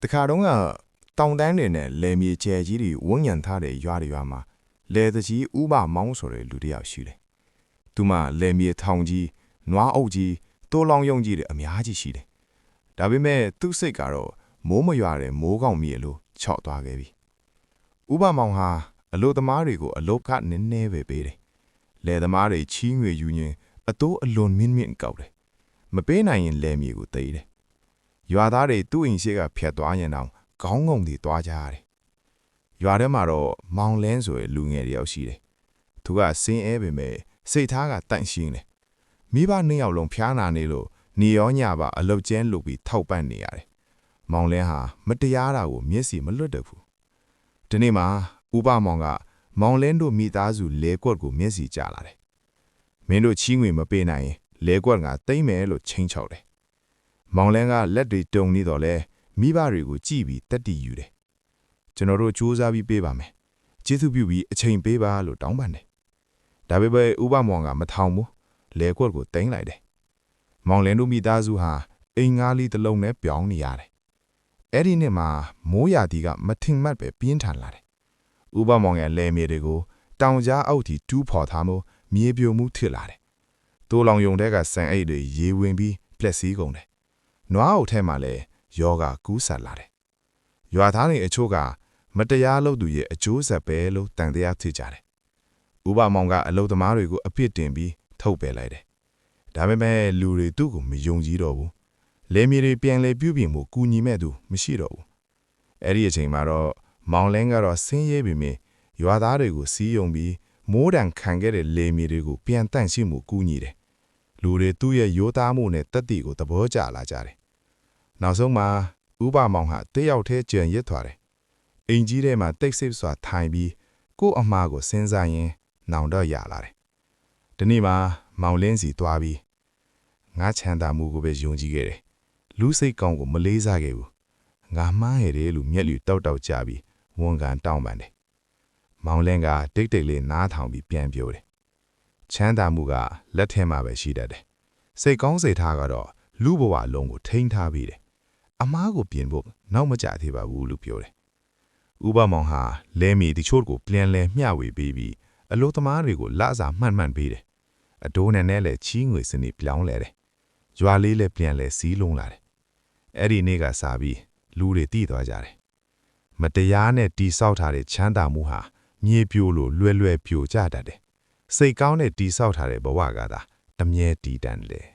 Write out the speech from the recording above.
တခါတော့ကတောင်တန်းတွေနဲ့လယ်မြေကျဲကြီးတွေဝန်းရံထားတဲ့ရွာတွေမှာလယ်တကြီးဥပမောင်းဆိုတဲ့လူတစ်ယောက်ရှိတယ်။သူမှလယ်မြေထောင်ကြီးနွားအုပ်ကြီးတိုးလောင်ယုံကြီးတွေအများကြီးရှိတယ်။ဒါပေမဲ့သူ့စိတ်ကတော့မိုးမရွာတဲ့မိုးကောင်းမြေလို့ချော့သွားခဲ့ပြီ။ဥပမောင်းဟာအလို့သမားတွေကိုအလို့ကနည်းနည်းပဲပေးတယ်။လယ်သမားတွေချီးငွေယူရင်အတိုးအလွန်မြင့်မြင့်ကောက်တယ်။မပေးနိုင်ရင်လယ်မြေကိုသိမ်းတယ်။ရွာသားတွေသူ့အိမ်ရှိကဖြတ်သွားရင်တော့ခေါင်းငုံတွေတွားကြရတယ်။ရွာထဲမှာတော့မောင်လင်းဆိုတဲ့လူငယ်တယောက်ရှိတယ်။သူကစင်းအဲပေမဲ့စိတ်ထားကတန့်ရှင်းတယ်။မိဘနှစ်ယောက်လုံးဖျားနာနေလို့နေရောညပါအလုတ်ကျန်းလုပ်ပြီးထောက်ပံ့နေရတယ်။မောင်လင်းဟာမတရားတာကိုမျက်စိမလွတ်တတ်ဘူး။ဒီနေ့မှာဥပမောင်ကမောင်လင်းတို့မိသားစုလဲကွက်ကိုမျက်စိကျလာတယ်။မင်းတို့ချီးငွေမပေးနိုင်ရင်လဲကွက်ကတိမ့်မယ်လို့ချင်းချောက်တယ်။မောင်လင်းကလက်တွေတုံနေတော့လဲမိဘတွေကိုကြည့်ပြီးတက်တီယူတယ်။ကျွန်တော်တို့စူးစမ်းပြီးပေးပါမယ်။ကျေးဇူးပြုပြီးအချိန်ပေးပါလို့တောင်းပန်တယ်။ဒါပေမဲ့ဥပမောင်ကမထောင်ဘူး။လဲကွက်ကိုတိမ့်လိုက်တယ်။မောင်လင်းတို့မိသားစုဟာအိမ်ငါးလီတစ်လုံးနဲ့ပြောင်းနေရတယ်။အဲ့ဒီနေ့မှာမိုးရာသီကမထင်မှတ်ပဲပြင်းထန်လာတယ်။ဥပမောင်ရဲ့လယ်မြေတွေကိုတောင်ကြားအောက်ထိတူးဖော်ထားမှုမြေပြိုမှုထစ်လာတယ်။တိုးလောင်ယုံတဲ့ကဆန်အိတ်တွေရေဝင်ပြီးပလက်စီးကုန်တယ်။နွားအုပ်ထဲမှာလည်းယောဂကူးဆက်လာတယ်။ရွာသားတွေအချို့ကမတရားလုပ်သူရဲ့အကျိုးဆက်ပဲလို့တန်တရားထစ်ကြတယ်။ဥပမောင်ကအလုသမားတွေကိုအပြစ်တင်ပြီးထုတ်ပယ်လိုက်တယ်။ဒါပေမဲ့လူတွေသူ့ကိုမယုံကြည်တော့ဘူး။လယ်မြေတွေပြန်လဲပြုပြင်မှုကူညီမဲ့သူမရှိတော့ဘူး။အဲ့ဒီအချိန်မှာတော့မောင်လင်းကတော့ဆင်းရဲပေမဲ့ရွာသားတွေကိုစီးယုံပြီးမိုးတံခံခဲ့တဲ့လယ်မြေတွေကိုပြန်တန့်ရှင်းမှုကူညီတယ်။လူတွေသူ့ရဲ့ရိုးသားမှုနဲ့တက်တီကိုသဘောကျလာကြတယ်။နောက်ဆုံးမှာဥပမောင်ဟာတယောက်တည်းကြံရစ်သွားတယ်။အိမ်ကြီးထဲမှာတိတ်ဆိတ်စွာထိုင်ပြီးကို့အမှားကိုစဉ်းစားရင်နောင်တော့ရလာတယ်။ဒီနေ့မှာမောင်လင်းစီသွားပြီးငါချမ်းသာမှုကိုပဲယုံကြည်ခဲ့တယ်။လူစိတ်ကောင်းကိုမလေးစားခဲ့ဘူး။ငါမှားရတယ်လို့မျက်လူတောက်တောက်ကြပြီးဝန်ခံတောင်းပန်တယ်။မောင်လင်းကတိတ်တိတ်လေးနားထောင်ပြီးပြန်ပြောတယ်။ချမ်းသာမှုကလက်ထဲမှာပဲရှိတတ်တယ်။စိတ်ကောင်းစိတ်ထားကတော့လူဘဝလုံးကိုထိန်းထားပြီးတယ်။အမားကိုပြင်ဖို့နောက်မကြသေးပါဘူးလို့ပြောတယ်။ဥပမောင်ဟာလဲမီတချို့ကိုပြန်လဲမျှဝေပေးပြီးအလို့သမားတွေကိုလစာမှန်ပေးတယ်။အတိုးနဲ့လည်းချီးငွေစနစ်ပြောင်းလဲတယ်။ရွာလေးလည်းပြန်လဲစီးလုံးလာတယ်။အဲ့ဒီနေ့ကစပြီးလူတွေတည်သွားကြတယ်။မတရားနဲ့တီဆောက်ထားတဲ့ချမ်းသာမှုဟာမြေပြိုလို့လွယ်ပြိုကျတတ်တယ်။စိတ်ကောင်းနဲ့တီဆောက်ထားတဲ့ဘဝကသာတမြဲတည်တံ့တယ်